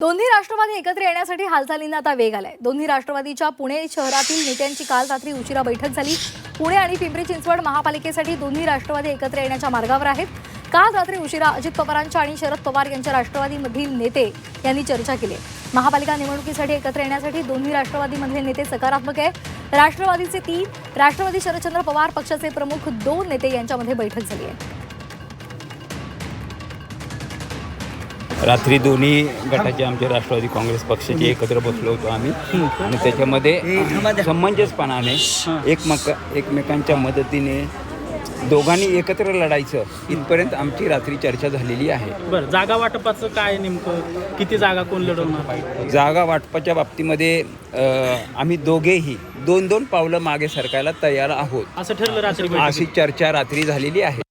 दोन्ही राष्ट्रवादी एकत्र येण्यासाठी हालचालींना आता वेग आलाय। दोन्ही राष्ट्रवादीच्या पुणे शहरातील नेत्यांची काल रात्री उशिरा बैठक झाली। पुणे आणि पिंपरी चिंचवड महापालिकेसाठी दोन्ही राष्ट्रवादी एकत्र येण्याच्या मार्गावर आहेत। काल रात्री उशिरा अजित पवारांच्या आणि शरद पवार यांच्या राष्ट्रवादीमधील नेते यांनी चर्चा केली। महापालिका निवडणुकीसाठी एकत्र येण्यासाठी दोन्ही राष्ट्रवादीमधले नेते सकारात्मक आहे। राष्ट्रवादीचे 3, राष्ट्रवादी शरदचंद्र पवार पक्षाचे प्रमुख 2 नेते यांच्यामध्ये बैठक झाली आहे। रात्री दोन्ही गटाचे आमचे राष्ट्रवादी काँग्रेस पक्षाचे एकत्र बसलो होतो आम्ही आणि त्याच्यामध्ये समंजसपणाने एकमेकांच्या मदतीने दोघांनी एकत्र लढायचं इथपर्यंत आमची रात्री चर्चा झालेली आहे। बरं, जागा वाटपाचं काय नेमकं, किती जागा कोण लढवणार? जागा वाटपाच्या बाबतीमध्ये आम्ही दोघेही 2-2 पावलं मागे सरकायला तयार आहोत असं ठरलं रात्री अशी चर्चा रात्री झालेली आहे।